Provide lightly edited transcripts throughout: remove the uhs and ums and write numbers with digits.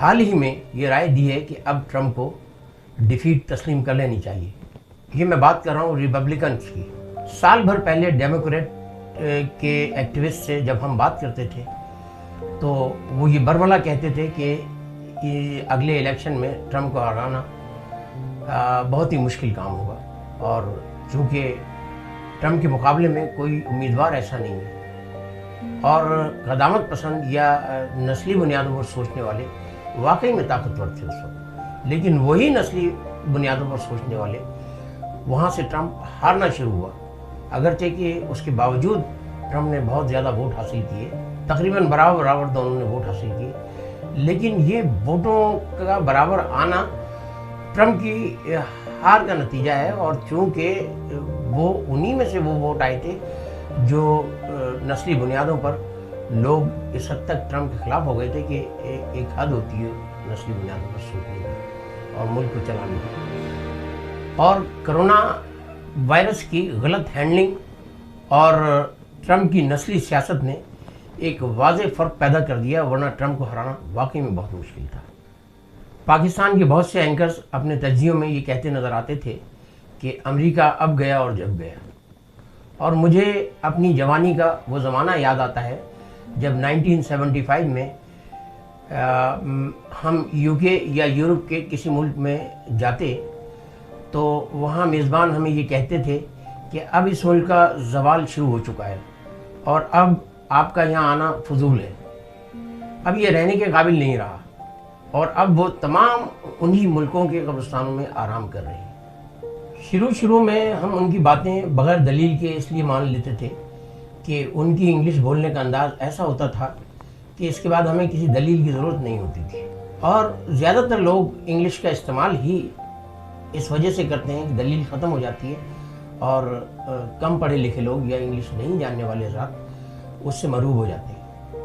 حال ہی میں یہ رائے دی ہے کہ اب ٹرمپ کو ڈیفیٹ تسلیم کر لینی چاہیے. یہ میں بات کر رہا ہوں ریپبلکنس کی. سال بھر پہلے ڈیموکریٹ کے ایکٹیوسٹ سے جب ہم بات کرتے تھے تو وہ یہ برملا کہتے تھے کہ اگلے الیکشن میں ٹرمپ کو ہرانا بہت ہی مشکل کام ہوگا، اور چونکہ ٹرمپ کے مقابلے میں کوئی امیدوار ایسا نہیں ہے، اور قدامت پسند یا نسلی بنیادوں پر سوچنے والے واقعی میں طاقتور تھے اس وقت، لیکن وہی نسلی بنیادوں پر سوچنے والے وہاں سے ٹرمپ ہارنا شروع ہوا. اگرچہ کہ اس کے باوجود ٹرمپ نے بہت زیادہ ووٹ حاصل کیے، تقریباً برابر دونوں نے ووٹ حاصل کیے، لیکن یہ ووٹوں کا برابر آنا ٹرمپ کی ہار کا نتیجہ ہے. اور چونکہ وہ انہی میں سے وہ ووٹ آئے تھے جو نسلی بنیادوں پر لوگ اس حد تک ٹرمپ کے خلاف ہو گئے تھے کہ ایک حد ہوتی ہے نسلی بنیادوں پر سوچنے کی اور ملک کو چلانے کی. اور کرونا وائرس کی غلط ہینڈلنگ اور ٹرمپ کی نسلی سیاست نے ایک واضح فرق پیدا کر دیا، ورنہ ٹرمپ کو ہرانا واقعی میں بہت مشکل تھا. پاکستان کے بہت سے اینکرز اپنے تجزیوں میں یہ کہتے نظر آتے تھے کہ امریکہ اب گیا اور جب گیا. اور مجھے اپنی جوانی کا وہ زمانہ یاد آتا ہے جب 1975 میں ہم یو کے یا یورپ کے کسی ملک میں جاتے تو وہاں میزبان ہمیں یہ کہتے تھے کہ اب اس ملک کا زوال شروع ہو چکا ہے اور اب آپ کا یہاں آنا فضول ہے، اب یہ رہنے کے قابل نہیں رہا، اور اب وہ تمام انہی ملکوں کے قبرستانوں میں آرام کر رہے ہیں. شروع میں ہم ان کی باتیں بغیر دلیل کے اس لیے مان لیتے تھے کہ ان کی انگلش بولنے کا انداز ایسا ہوتا تھا کہ اس کے بعد ہمیں کسی دلیل کی ضرورت نہیں ہوتی تھی. اور زیادہ تر لوگ انگلش کا استعمال ہی اس وجہ سے کرتے ہیں کہ دلیل ختم ہو جاتی ہے اور کم پڑھے لکھے لوگ یا انگلش نہیں جاننے والے حضرات اس سے مروب ہو جاتے ہیں،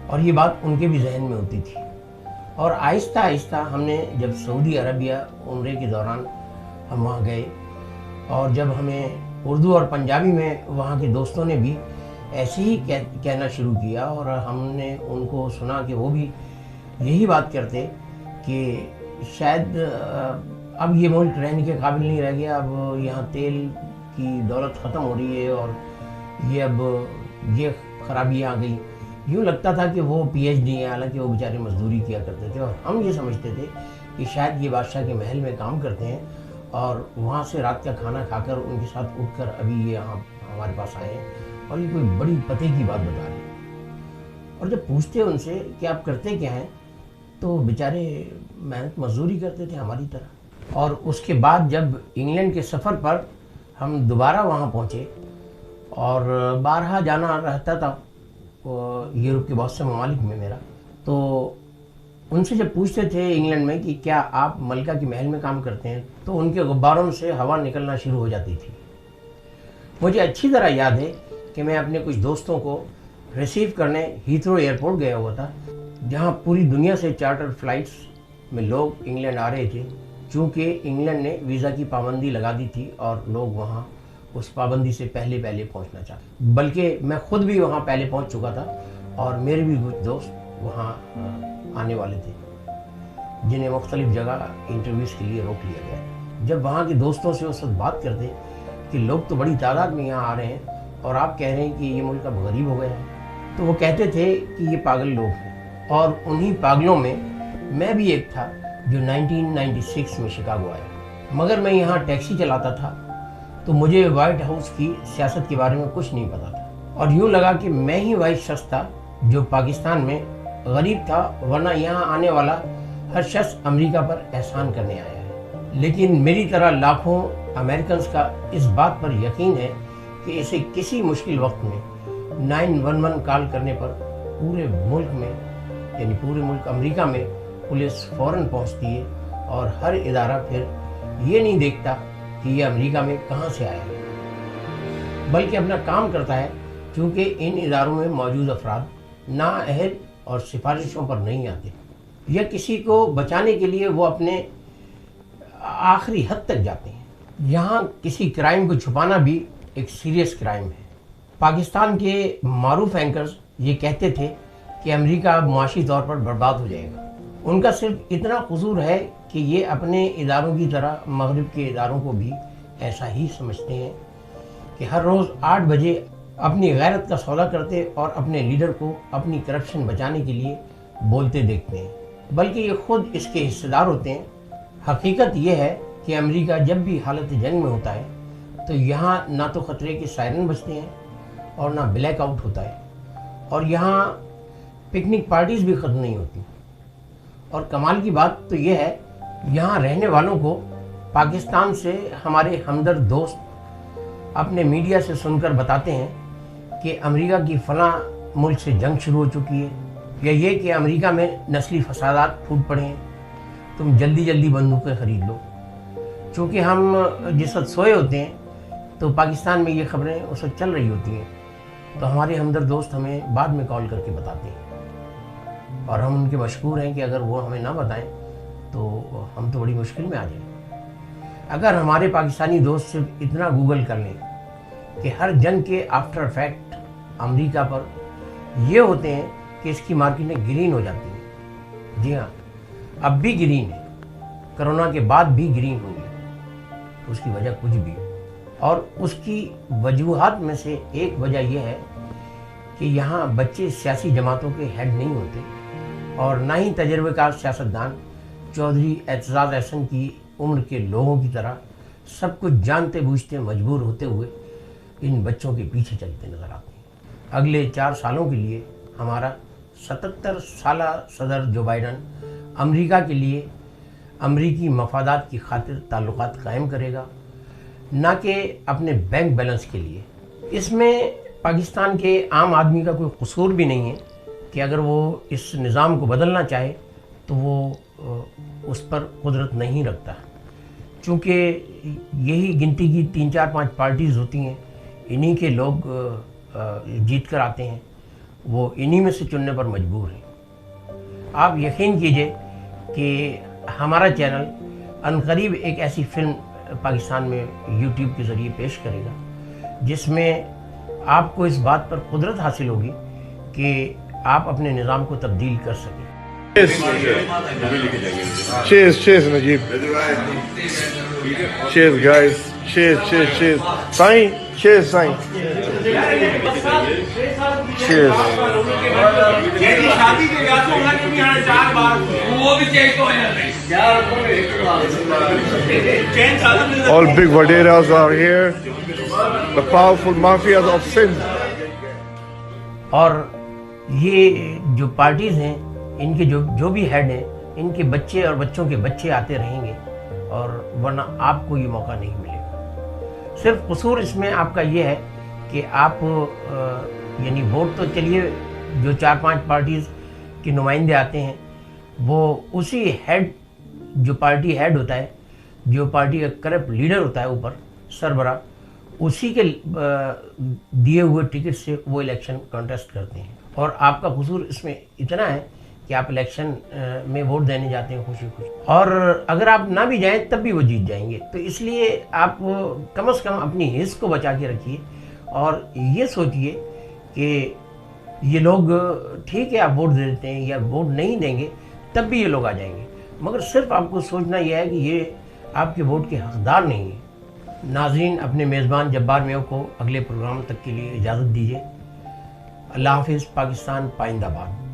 اور یہ بات ان کے بھی ذہن میں ہوتی تھی. اور آہستہ آہستہ ہم نے جب سعودی عربیہ عمرے کے دوران ہم وہاں گئے اور جب ہمیں اردو اور پنجابی میں وہاں کے دوستوں نے بھی ایسے ہی کہنا شروع کیا، اور ہم نے ان کو سنا کہ وہ بھی یہی بات کرتے کہ شاید اب یہ ملک رہنے کے قابل نہیں رہ گیا، اب یہاں تیل کی دولت ختم ہو رہی ہے اور اب یہ خرابی آ گئی. یوں لگتا تھا کہ وہ پی ایچ ڈی ہیں، حالانکہ وہ بیچارے مزدوری کیا کرتے تھے، اور ہم یہ سمجھتے تھے کہ شاید یہ بادشاہ کے محل میں کام کرتے ہیں اور وہاں سے رات کا کھانا کھا کر ان کے ساتھ اٹھ کر ابھی یہ یہاں ہمارے پاس آئے ہیں اور یہ کوئی بڑی پتے کی بات بتا رہے ہیں. اور جب پوچھتے ان سے کہ آپ کرتے کیا ہیں تو بیچارے محنت مزدوری کرتے تھے ہماری طرح. اور اس کے بعد جب انگلینڈ کے سفر پر ہم دوبارہ وہاں پہنچے اور بارہا جانا رہتا تھا یورپ کے بہت سے ممالک میں میرا، تو ان سے جب پوچھتے تھے انگلینڈ میں کہ کیا آپ ملکہ کے محل میں کام کرتے ہیں تو ان کے غباروں سے ہوا نکلنا شروع ہو جاتی تھی. مجھے اچھی طرح یاد ہے کہ میں اپنے کچھ دوستوں کو ریسیو کرنے ہیتھرو ایئرپورٹ گیا ہوا تھا، جہاں پوری دنیا سے چارٹر فلائٹس میں لوگ انگلینڈ آ رہے تھے، چونکہ انگلینڈ نے ویزا کی پابندی لگا دی تھی اور لوگ وہاں اس پابندی سے پہلے پہنچنا چاہتے. بلکہ میں خود بھی وہاں پہلے پہنچ چکا تھا اور میرے بھی کچھ دوست وہاں آنے والے تھے جنہیں مختلف جگہ انٹرویوز کے لیے روک لیا گیا. جب وہاں کے دوستوں سے اس وقت بات کرتے کہ لوگ تو بڑی تعداد میں یہاں آ رہے ہیں اور آپ کہہ رہے ہیں کہ یہ ملک اب غریب ہو گیا ہے، تو وہ کہتے تھے کہ یہ پاگل لوگ ہیں. اور انہی پاگلوں میں میں بھی ایک تھا جو 1996 میں شکاگو آیا. مگر میں یہاں ٹیکسی چلاتا تھا تو مجھے وائٹ ہاؤس کی سیاست کے بارے میں کچھ نہیں پتا تھا، اور یوں لگا کہ میں ہی وہی شخص تھا جو پاکستان میں غریب تھا، ورنہ یہاں آنے والا ہر شخص امریکہ پر احسان کرنے آیا ہے. لیکن میری طرح لاکھوں امریکنز کا اس بات پر یقین ہے کہ اسے کسی مشکل وقت میں 911 کال کرنے پر پورے ملک میں یعنی پورے ملک امریکہ میں پولیس فوراً پہنچتی ہے اور ہر ادارہ پھر یہ نہیں دیکھتا کہ یہ امریکہ میں کہاں سے آیا ہے، بلکہ اپنا کام کرتا ہے، کیونکہ ان اداروں میں موجود افراد نااہل اور سفارشوں پر نہیں آتے، یا کسی کو بچانے کے لیے وہ اپنے آخری حد تک جاتے ہیں. یہاں کسی کرائم کو چھپانا بھی ایک سیریس کرائم ہے. پاکستان کے معروف اینکرز یہ کہتے تھے کہ امریکہ اب معاشی طور پر برباد ہو جائے گا. ان کا صرف اتنا قصور ہے کہ یہ اپنے اداروں کی طرح مغرب کے اداروں کو بھی ایسا ہی سمجھتے ہیں کہ ہر روز 8 بجے اپنی غیرت کا سودا کرتے اور اپنے لیڈر کو اپنی کرپشن بچانے کے لیے بولتے دیکھتے ہیں، بلکہ یہ خود اس کے حصے دار ہوتے ہیں۔ حقیقت یہ ہے کہ امریکہ جب بھی حالت جنگ میں ہوتا ہے تو یہاں نہ تو خطرے کے سائرن بجتے ہیں اور نہ بلیک آؤٹ ہوتا ہے، اور یہاں پکنک پارٹیز بھی ختم نہیں ہوتی۔ اور کمال کی بات تو یہ ہے، یہاں رہنے والوں کو پاکستان سے ہمارے ہمدرد دوست اپنے میڈیا سے سن کر بتاتے ہیں کہ امریکہ کی فلاں ملک سے جنگ شروع ہو چکی ہے، یا یہ کہ امریکہ میں نسلی فسادات پھوٹ پڑے ہیں، تم جلدی جلدی بندوقیں خرید لو۔ چونکہ ہم جس وقت سوئے ہوتے ہیں تو پاکستان میں یہ خبریں اس وقت چل رہی ہوتی ہیں، تو ہمارے ہمدرد دوست ہمیں بعد میں کال کر کے بتاتے ہیں، اور ہم ان کے مشکور ہیں کہ اگر وہ ہمیں نہ بتائیں تو ہم تو بڑی مشکل میں آ جائیں۔ اگر ہمارے پاکستانی دوست صرف اتنا گوگل کر لیں کہ ہر جنگ کے آفٹر افیکٹ امریکہ پر یہ ہوتے ہیں کہ اس کی مارکیٹیں گرین ہو جاتی ہیں۔ جی ہاں، اب بھی گرین ہے، کرونا کے بعد بھی گرین ہوگی، اس کی وجہ کچھ بھی ہے، اور اس کی وجوہات میں سے ایک وجہ یہ ہے کہ یہاں بچے سیاسی جماعتوں کے ہیڈ نہیں ہوتے، اور نہ ہی تجربے کار سیاستدان چودھری اعتزاز احسن کی عمر کے لوگوں کی طرح سب کچھ جانتے بوجھتے مجبور ہوتے ہوئے ان بچوں کے پیچھے چلتے نظر آتے ہیں۔ اگلے 4 سالوں کے لیے ہمارا 77 سالہ صدر جو بائیڈن امریکہ کے لیے امریکی مفادات کی خاطر تعلقات قائم کرے گا، نہ کہ اپنے بینک بیلنس کے لیے۔ اس میں پاکستان کے عام آدمی کا کوئی قصور بھی نہیں ہے کہ اگر وہ اس نظام کو بدلنا چاہے تو وہ اس پر قدرت نہیں رکھتا، چونکہ یہی گنتی کی 3 4 5 پارٹیز ہوتی ہیں، انہی کے لوگ جیت کر آتے ہیں، وہ انہی میں سے چننے پر مجبور ہیں۔ آپ یقین کیجئے کہ ہمارا چینل عنقریب ایک ایسی فلم پاکستان میں یوٹیوب کے ذریعے پیش کرے گا جس میں آپ کو اس بات پر قدرت حاصل ہوگی کہ آپ اپنے نظام کو تبدیل کر سکیں۔ Cheers, cheers, Najib. Cheers, guys. Cheers, cheers, cheers. Sain, cheers, Sain. Cheers. All big Vaderas are here. The powerful mafias of Sindh. اور یہ جو پارٹیز ہیں، ان کے جو بھی ہیڈ ہیں، ان کے بچے اور بچوں کے بچے آتے رہیں گے، اور ورنہ آپ کو یہ موقع نہیں ملے گا۔ صرف قصور اس میں آپ کا یہ ہے کہ آپ یعنی ووٹ تو چلیے جو 4 5 پارٹیز کے نمائندے آتے ہیں وہ اسی ہیڈ، جو پارٹی ہیڈ ہوتا ہے، جو پارٹی کا کرپٹ لیڈر ہوتا ہے اوپر سربراہ، اسی کے دیے ہوئے ٹکٹ سے وہ الیکشن کنٹیسٹ کرتے ہیں، اور آپ کا قصور اس میں اتنا ہے کہ آپ الیکشن میں ووٹ دینے جاتے ہیں خوشی خوشی، اور اگر آپ نہ بھی جائیں تب بھی وہ جیت جائیں گے۔ تو اس لیے آپ کم از کم اپنی حص کو بچا کے رکھیے، اور یہ سوچئے کہ یہ لوگ ٹھیک ہے آپ ووٹ دے دیتے ہیں یا ووٹ نہیں دیں گے تب بھی یہ لوگ آ جائیں گے، مگر صرف آپ کو سوچنا یہ ہے کہ یہ آپ کے ووٹ کے حقدار نہیں ہیں۔ ناظرین، اپنے میزبان جبار میو کو اگلے پروگرام تک کے لیے اجازت دیجیے۔ اللہ حافظ۔ پاکستان پائندہ باد۔